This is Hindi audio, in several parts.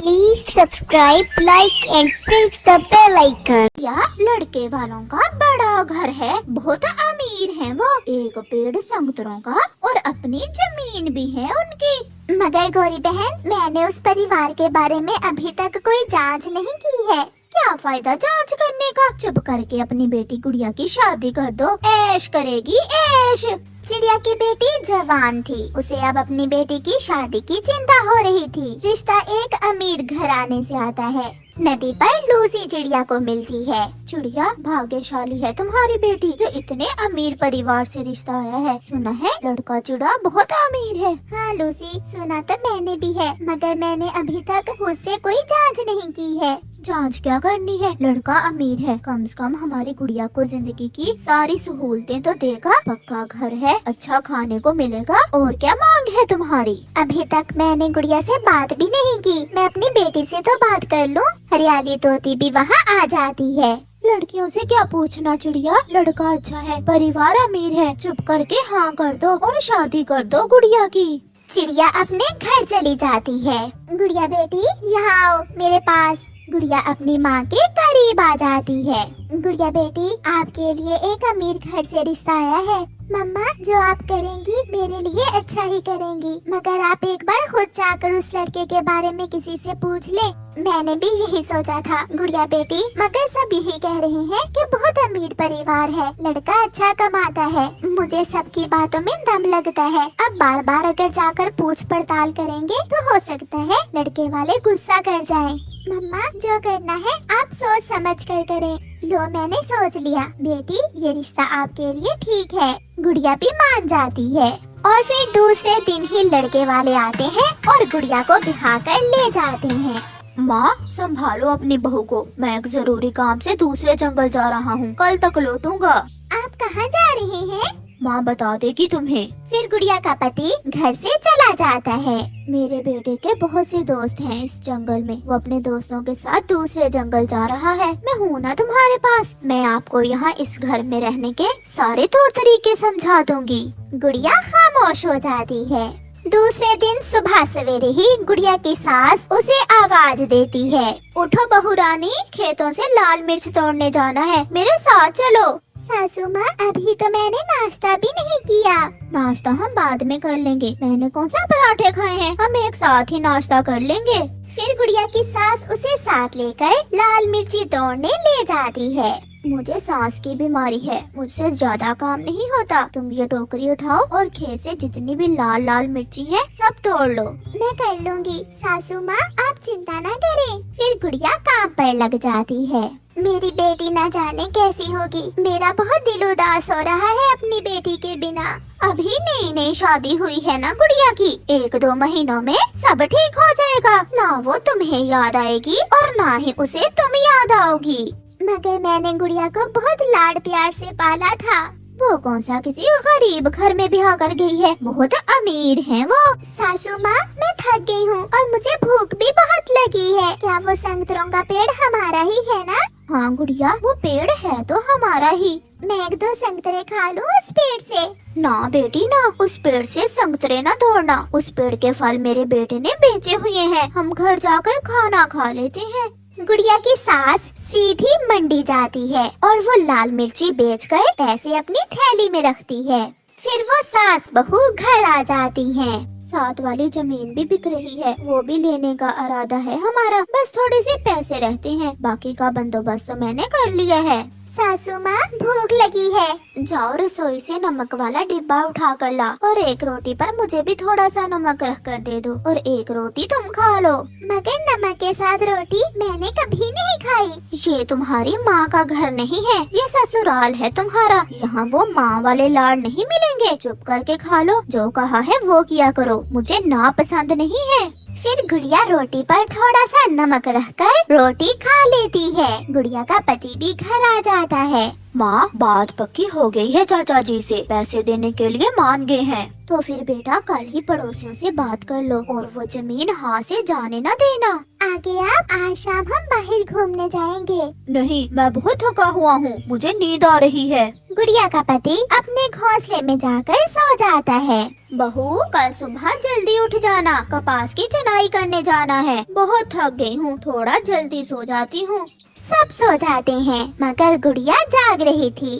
Please subscribe, like and press the bell icon. या लड़के वालों का बड़ा घर है, बहुत अमीर हैं वो। एक पेड़ संगतरों का और अपनी जमीन भी है उनकी। मगर गौरी बहन, मैंने उस परिवार के बारे में अभी तक कोई जांच नहीं की है। क्या फायदा जांच करने का, चुप करके अपनी बेटी गुड़िया की शादी कर दो, ऐश करेगी ऐश। चिड़िया की बेटी जवान थी, उसे अब अपनी बेटी की शादी की चिंता हो रही थी। रिश्ता एक अमीर घराने से आता है। नदी पर लूसी चिड़िया को मिलती है। चिड़िया, भाग्यशाली है तुम्हारी बेटी जो इतने अमीर परिवार से रिश्ता आया है। सुना है लड़का चिड़ा बहुत अमीर है। हाँ लूसी, सुना तो मैंने भी है, मगर मैंने अभी तक उससे कोई जांच नहीं की है। जांच क्या करनी है, लड़का अमीर है, कम से कम हमारी गुड़िया को जिंदगी की सारी सहूलतें तो देगा। पक्का घर है, अच्छा खाने को मिलेगा, और क्या मांग है तुम्हारी? अभी तक मैंने गुड़िया से बात भी नहीं की। मैं अपनी बेटी से तो बात कर लूं। हरियाली तोती भी वहाँ आ जाती है। लड़कियों से क्या पूछना चिड़िया, लड़का अच्छा है, परिवार अमीर है, चुप करके हाँ कर दो और शादी कर दो गुड़िया की। चिड़िया अपने घर चली जाती है। गुड़िया बेटी, यहाँ आओ मेरे पास। गुड़िया अपनी माँ के करीब आ जाती है। गुड़िया बेटी, आपके लिए एक अमीर घर से रिश्ता आया है। मम्मा, जो आप करेंगी मेरे लिए अच्छा ही करेंगी, मगर आप एक बार खुद जाकर उस लड़के के बारे में किसी से पूछ ले। मैंने भी यही सोचा था गुड़िया बेटी, मगर सब यही कह रहे हैं कि बहुत अमीर परिवार है, लड़का अच्छा कमाता है। मुझे सबकी बातों में दम लगता है। अब बार बार अगर जाकर पूछ पड़ताल करेंगे तो हो सकता है लड़के वाले गुस्सा कर जाएं। मम्मा, जो करना है आप सोच समझ कर करें। लो, मैंने सोच लिया बेटी, ये रिश्ता आपके लिए ठीक है। गुड़िया भी मान जाती है और फिर दूसरे दिन ही लड़के वाले आते हैं और गुड़िया को बिठा कर ले जाते हैं। माँ, संभालो अपनी बहू को, मैं एक जरूरी काम से दूसरे जंगल जा रहा हूँ, कल तक लौटूंगा। आप कहाँ जा रहे हैं? माँ बता देगी तुम्हें। फिर गुड़िया का पति घर से चला जाता है। मेरे बेटे के बहुत से दोस्त हैं इस जंगल में, वो अपने दोस्तों के साथ दूसरे जंगल जा रहा है। मैं हूँ ना तुम्हारे पास, मैं आपको यहाँ इस घर में रहने के सारे तौर तरीके समझा दूंगी। गुड़िया खामोश हो जाती है। दूसरे दिन सुबह सवेरे ही गुड़िया की सास उसे आवाज देती है, उठो बहू रानी, खेतों से लाल मिर्च तोड़ने जाना है, मेरे साथ चलो। सासू माँ, अभी तो मैंने नाश्ता भी नहीं किया। नाश्ता हम बाद में कर लेंगे, मैंने कौन सा पराठे खाए हैं, हम एक साथ ही नाश्ता कर लेंगे। फिर गुड़िया की सास उसे साथ लेकर लाल मिर्ची तोड़ने ले जाती है। मुझे सांस की बीमारी है, मुझसे ज्यादा काम नहीं होता, तुम ये टोकरी उठाओ और खेत से जितनी भी लाल लाल मिर्ची है सब तोड़ लो। मैं कर लूँगी सासू माँ, आप चिंता न करें। फिर गुड़िया काम पर लग जाती है। मेरी बेटी न जाने कैसी होगी, मेरा बहुत दिल उदास हो रहा है अपनी बेटी के बिना। अभी नई नई शादी हुई है ना गुड़िया की, 1-2 महीनों में सब ठीक हो जाएगा, ना वो तुम्हें याद आएगी और ना ही उसे तुम याद आओगी। मगर मैंने गुड़िया को बहुत लाड प्यार से पाला था। वो कौन सा किसी गरीब घर में ब्याह कर गई है, बहुत अमीर हैं वो। सासू माँ, मैं थक गई हूँ और मुझे भूख भी बहुत लगी है। क्या वो संतरों का पेड़ हमारा ही है ना? हाँ गुड़िया, वो पेड़ है तो हमारा ही। मैं 1-2 संतरे खा लूँ उस पेड़ से? ना बेटी ना, उस पेड़ से संतरे ना तोड़ना, उस पेड़ के फल मेरे बेटे ने बेचे हुए हैं, हम घर जाकर खाना खा लेते हैं। गुड़िया की सास सीधी मंडी जाती है और वो लाल मिर्ची बेचकर पैसे अपनी थैली में रखती है। फिर वो सास बहू घर आ जाती हैं। साथ वाली जमीन भी बिक रही है, वो भी लेने का इरादा है हमारा, बस थोड़े से पैसे रहते हैं, बाकी का बंदोबस्त तो मैंने कर लिया है। सासू माँ, भूख लगी है। जाओ रसोई से नमक वाला डिब्बा उठा कर ला और एक रोटी पर मुझे भी थोड़ा सा नमक रख कर दे दो और एक रोटी तुम खा लो। मगर नमक के साथ रोटी मैंने कभी नहीं खाई। ये तुम्हारी माँ का घर नहीं है, ये ससुराल है तुम्हारा, यहाँ वो माँ वाले लाड़ नहीं मिलेंगे। चुप करके खा लो, जो कहा है वो किया करो, मुझे ना पसंद नहीं है। फिर गुड़िया रोटी पर थोड़ा सा नमक रखकर रोटी खा लेती है। गुड़िया का पति भी घर आ जाता है। माँ, बात पक्की हो गई है चाचा जी से, पैसे देने के लिए मान गए हैं। तो फिर बेटा कल ही पड़ोसियों से बात कर लो और वो जमीन हाथ से जाने न देना। आगे आप, आज शाम हम बाहर घूमने जाएंगे। नहीं, मैं बहुत थका हुआ हूँ, मुझे नींद आ रही है। गुड़िया का पति अपने घोंसले में जाकर सो जाता है। बहू, कल सुबह जल्दी उठ जाना, कपास की चुनाई करने जाना है। बहुत थक गई हूँ, थोड़ा जल्दी सो जाती हूँ। सब सो जाते हैं मगर गुड़िया जाग रही थी।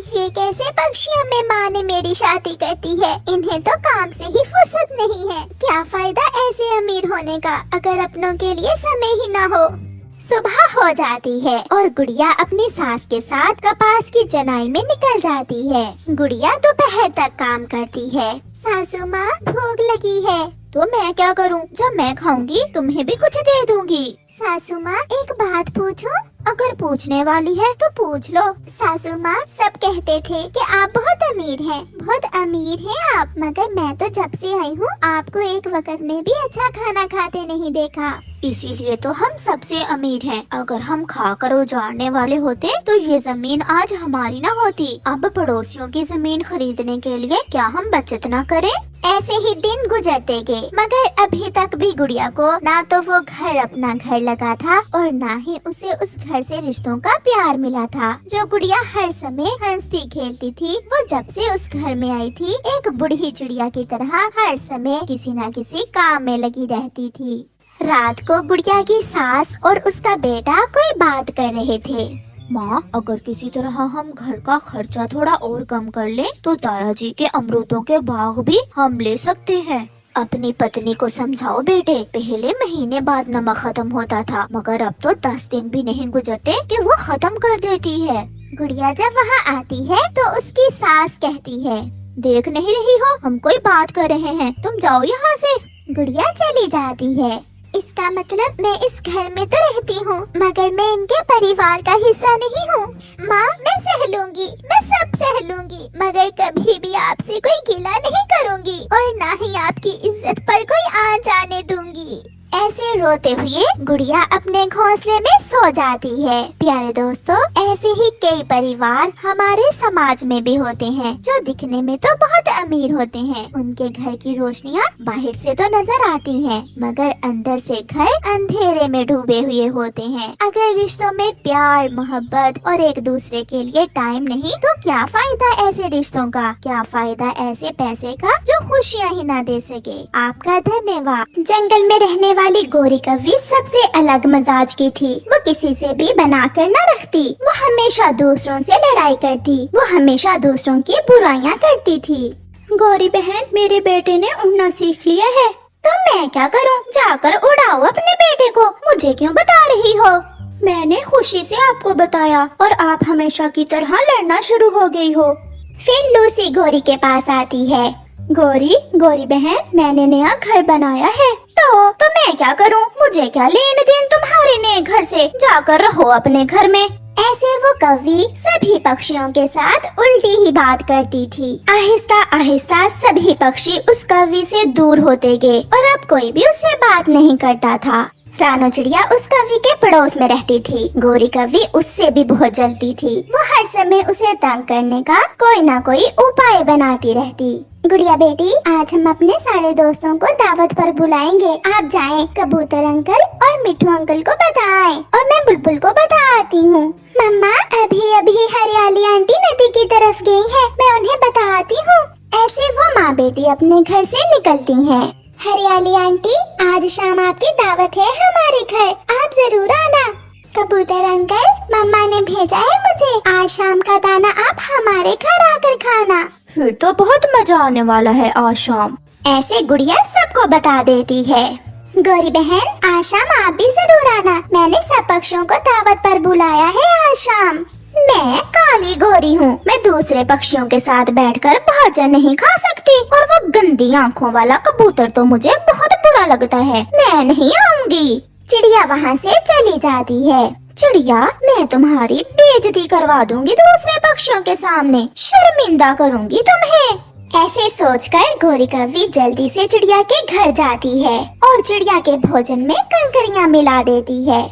ये कैसे पक्षियों में माँ ने मेरी शादी करती है, इन्हें तो काम से ही फुर्सत नहीं है। क्या फायदा ऐसे अमीर होने का अगर अपनों के लिए समय ही ना हो। सुबह हो जाती है और गुड़िया अपनी सास के साथ कपास की चुनाई में निकल जाती है। गुड़िया दोपहर तक काम करती है। सासू माँ, भूख लगी है। तो मैं क्या करूँ? जब मैं खाऊंगी तुम्हें भी कुछ दे दूंगी। सासू माँ, एक बात पूछूं? अगर पूछने वाली है तो पूछ लो। सासू माँ, सब कहते थे कि आप बहुत अमीर हैं, बहुत अमीर हैं आप, मगर मैं तो जब से आई हूँ आपको एक वक्त में भी अच्छा खाना खाते नहीं देखा। इसीलिए तो हम सबसे अमीर हैं। अगर हम खाकर उजाड़ने वाले होते तो ये जमीन आज हमारी ना होती। अब पड़ोसियों की जमीन खरीदने के लिए क्या हम बचत ना करें? ऐसे ही दिन गुजरते गए मगर अभी तक भी गुड़िया को ना तो वो घर अपना घर लगा था और ना ही उसे उस घर से रिश्तों का प्यार मिला था। जो गुड़िया हर समय हंसती खेलती थी, वो जब से उस घर में आई थी एक बुढ़ी चिड़िया की तरह हर समय किसी न किसी काम में लगी रहती थी। रात को गुड़िया की सास और उसका बेटा कोई बात कर रहे थे। माँ, अगर किसी तरह हम घर का खर्चा थोड़ा और कम कर ले तो तायाजी के अमरूदों के बाग भी हम ले सकते हैं। अपनी पत्नी को समझाओ बेटे, पहले महीने बाद नमक खत्म होता था मगर अब तो 10 दिन भी नहीं गुजरते कि वो खत्म कर देती है। गुड़िया जब वहाँ आती है तो उसकी सास कहती है, देख नहीं रही हो हम कोई बात कर रहे हैं, तुम जाओ यहाँ से। गुड़िया चली जाती है। इसका मतलब मैं इस घर में तो रहती हूँ मगर मैं इनके परिवार का हिस्सा नहीं हूँ। माँ, मैं सह लूंगी, मैं सब सह लूंगी मगर कभी भी आपसे कोई गिला नहीं करूँगी और ना ही आपकी इज्जत पर कोई आँच आने दूंगी। ऐसे रोते हुए गुड़िया अपने घोंसले में सो जाती है। प्यारे दोस्तों, ऐसे ही कई परिवार हमारे समाज में भी होते हैं जो दिखने में तो बहुत अमीर होते हैं। उनके घर की रोशनियाँ बाहर से तो नजर आती हैं, मगर अंदर से घर अंधेरे में डूबे हुए होते हैं। अगर रिश्तों में प्यार, मोहब्बत और एक दूसरे के लिए टाइम नहीं तो क्या फायदा ऐसे रिश्तों का, क्या फायदा ऐसे पैसे का जो खुशियाँ ही ना दे सके। आपका धन्यवाद। जंगल में रहने वाली गोरी कव्वी सबसे अलग मजाज की थी। वो किसी से भी बनाकर न रखती। वो हमेशा दूसरों से लड़ाई करती। वो हमेशा दूसरों की बुराइयां करती थी। गौरी बहन, मेरे बेटे ने उड़ना सीख लिया है। तो मैं क्या करूं? जाकर उड़ाओ अपने बेटे को, मुझे क्यों बता रही हो? मैंने खुशी से आपको बताया और आप हमेशा की तरह लड़ना शुरू हो गई हो। फिर लूसी गोरी के पास आती है। गौरी बहन, मैंने नया घर बनाया है। तो मैं क्या करूं? मुझे क्या लेन देन तुम्हारे नए घर से? जाकर रहो अपने घर में। ऐसे वो कव्वी सभी पक्षियों के साथ उल्टी ही बात करती थी। आहिस्ता आहिस्ता सभी पक्षी उस कव्वी से दूर होते गए और अब कोई भी उससे बात नहीं करता था। रानो चिड़िया उस कव्वी के पड़ोस में रहती थी। गोरी कव्वी उससे भी बहुत जलती थी। वो हर समय उसे तंग करने का कोई ना कोई उपाय बनाती रहती। गुड़िया बेटी, आज हम अपने सारे दोस्तों को दावत पर बुलाएंगे। आप जाएं, कबूतर अंकल और मिठू अंकल को बताएं और मैं बुलबुल को बता आती हूँ। मम्मा, अभी अभी हरियाली आंटी नदी की तरफ गई है, मैं उन्हें बता आती हूँ। ऐसे वो माँ बेटी अपने घर से निकलती हैं। हरियाली आंटी, आज शाम आपकी दावत है हमारे घर, आप जरूर आना। कबूतर अंकल, मम्मा ने भेजा है मुझे, आज शाम का दाना आप हमारे घर आकर खाना। फिर तो बहुत मजा आने वाला है आज शाम। ऐसे गुड़िया सबको बता देती है। गौरी बहन, आज शाम आप भी जरूर आना, मैंने सब पक्षियों को दावत पर बुलाया है आज शाम। मैं काली गोरी हूँ, मैं दूसरे पक्षियों के साथ बैठकर भोजन नहीं खा सकती और वो गंदी आँखों वाला कबूतर तो मुझे बहुत बुरा लगता है, मैं नहीं आऊंगी। चिड़िया वहाँ से चली जाती है। चिड़िया, मैं तुम्हारी बेइज्जती करवा दूंगी दूसरे पक्षियों के सामने, शर्मिंदा करूंगी तुम्हें। ऐसे सोचकर गोरी कव्वी जल्दी से चिड़िया के घर जाती है और चिड़िया के भोजन में कंकरियां मिला देती है।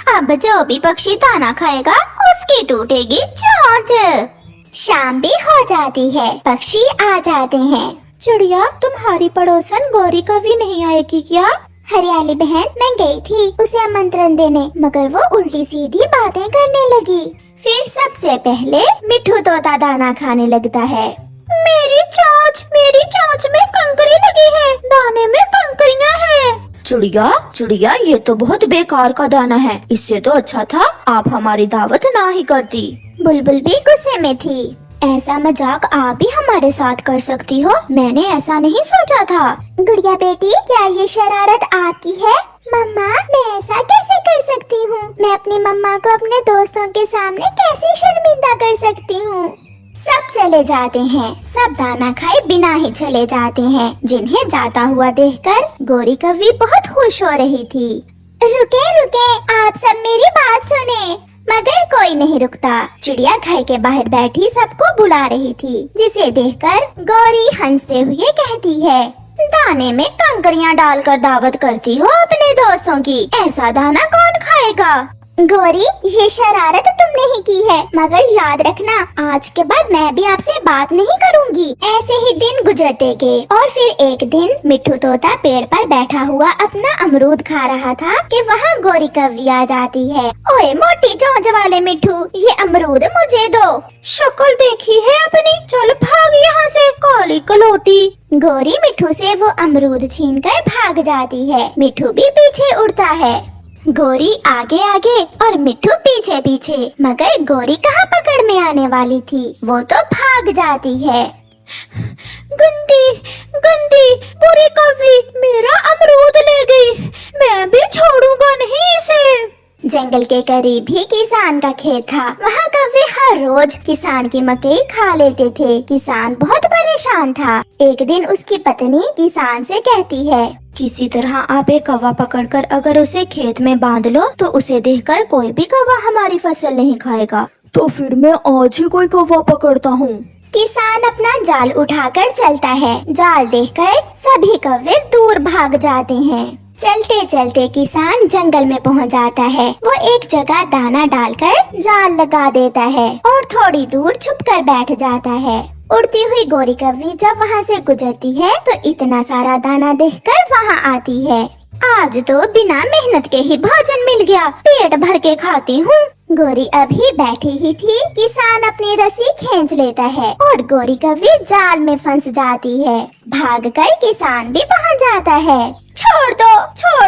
अब जो भी पक्षी दाना खाएगा उसकी टूटेगी चोंच। शाम भी हो जाती है, पक्षी आ जाते हैं। चिड़िया, तुम्हारी पड़ोसन गौरी कभी नहीं आएगी क्या? हरियाली बहन, मैं गई थी उसे आमंत्रण देने, मगर वो उल्टी सीधी बातें करने लगी। फिर सबसे पहले मिठू तोता दाना खाने लगता है। मेरी चोंच में कंकरी लगी है, दाने में कंकरियां हैं। चिड़िया, ये तो बहुत बेकार का दाना है। इससे तो अच्छा था आप हमारी दावत ना ही करती। बुलबुल भी गुस्से में थी। ऐसा मजाक आप भी हमारे साथ कर सकती हो? मैंने ऐसा नहीं सोचा था। गुड़िया बेटी, क्या ये शरारत आपकी है? मम्मा, मैं ऐसा कैसे कर सकती हूँ? मैं अपनी मम्मा को अपने दोस्तों के सामने कैसे शर्मिंदा कर सकती हूँ? सब चले जाते हैं, सब दाना खाए बिना ही चले जाते हैं। जिन्हें जाता हुआ देखकर गौरी कव्वी बहुत खुश हो रही थी। रुके, आप सब मेरी बात सुने। मगर कोई नहीं रुकता। चिड़िया घर के बाहर बैठी सबको बुला रही थी, जिसे देखकर गौरी हंसते हुए कहती है, दाने में कंकरियां डालकर दावत करती हो अपने दोस्तों की? ऐसा दाना कौन खाएगा? गौरी, ये शरारत तुमने ही की है, मगर याद रखना, आज के बाद मैं भी आपसे बात नहीं करूंगी। ऐसे ही दिन गुजरते गए और फिर एक दिन मिठू तोता पेड़ पर बैठा हुआ अपना अमरूद खा रहा था कि वहाँ गौरी कव्वी आ जाती है। ओए मोटी चोंच वाले मिठू, ये अमरूद मुझे दो। शक्ल देखी है अपनी, चल भाग यहाँ से काली कलोटी। गौरी मिठू से वो अमरूद छीनकर भाग जाती है। मिठू भी पीछे उड़ता है। गौरी आगे आगे और मिठू पीछे पीछे, मगर गौरी कहाँ पकड़ में आने वाली थी? वो तो भाग जाती है। गंदी बुरी कव्वी मेरा अमरूद ले गई, मैं भी छोड़ूंगा नहीं इसे। जंगल के करीब ही किसान का खेत था। वहाँ कव्वे हर रोज किसान की मकई खा लेते थे। किसान बहुत परेशान था। एक दिन उसकी पत्नी किसान से कहती है, किसी तरह आप एक कौवा पकड़कर अगर उसे खेत में बांध लो तो उसे देखकर कोई भी कौवा हमारी फसल नहीं खाएगा। तो फिर मैं आज ही कोई कौवा पकड़ता हूँ। किसान अपना जाल उठाकर चलता है। जाल देखकर सभी कौवे दूर भाग जाते हैं। चलते चलते किसान जंगल में पहुंच जाता है। वो एक जगह दाना डालकर जाल लगा देता है और थोड़ी दूर छुपकर बैठ जाता है। उड़ती हुई गौरी कव्वी जब वहाँ से गुजरती है तो इतना सारा दाना देखकर वहाँ आती है। आज तो बिना मेहनत के ही भोजन मिल गया, पेट भर के खाती हूँ। गौरी अभी बैठी ही थी, किसान अपनी रस्सी खींच लेता है और गौरी कव्वी जाल में फंस जाती है। भागकर किसान भी पहुँच जाता है। छोड़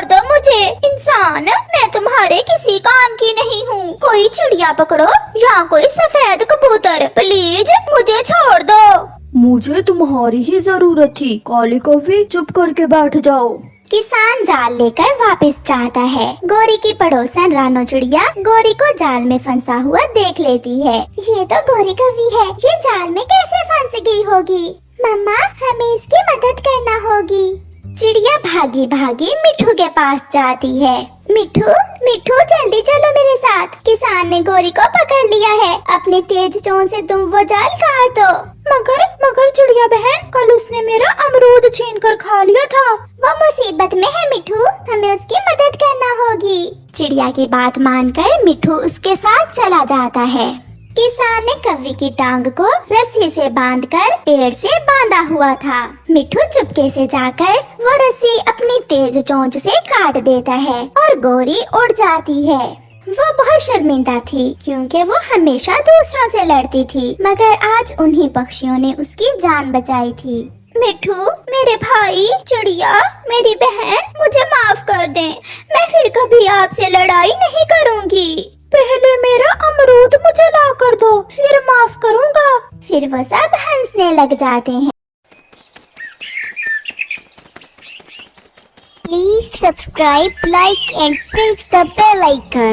दो मुझे इंसान, मैं तुम्हारे किसी काम की नहीं हूँ। कोई चिड़िया पकड़ो या कोई सफेद कबूतर, प्लीज मुझे छोड़ दो। मुझे तुम्हारी ही जरूरत थी। काली कव्वी, चुप करके बैठ जाओ। किसान जाल लेकर वापस जाता है। गौरी की पड़ोसन रानो चिड़िया गौरी को जाल में फंसा हुआ देख लेती है। ये तो गौरी कव्वी है, ये जाल में कैसे फंस गई होगी? मम्मा, हमें इसकी मदद करना होगी। चिड़िया भागी भागी मिठू के पास जाती है। मिठू जल्दी चलो मेरे साथ, किसान ने गौरी को पकड़ लिया है। अपने तेज चोंच से तुम वो जाल काट दो। मगर चिड़िया बहन, कल उसने मेरा अमरूद छीन कर खा लिया था। वो मुसीबत में है मिठू, हमें उसकी मदद करना होगी। चिड़िया की बात मानकर मिठू उसके साथ चला जाता है। किसान ने कव्वी की टांग को रस्सी से बांधकर पेड़ से बांधा हुआ था। मिठू चुपके से जाकर वो रस्सी अपनी तेज चोंच से काट देता है और गौरी उड़ जाती है। वो बहुत शर्मिंदा थी क्योंकि वो हमेशा दूसरों से लड़ती थी, मगर आज उन्हीं पक्षियों ने उसकी जान बचाई थी। मिठू, मेरे भाई, चिड़िया, मेरी बहन, मुझे माफ कर दें। मैं फिर कभी आपसे लड़ाई नहीं करूँगी। पहले मेरा अमरूद मुझे ला कर दो, फिर माफ करूँगा। फिर वो सब हंसने लग जाते हैं। Please subscribe, like and press the bell icon.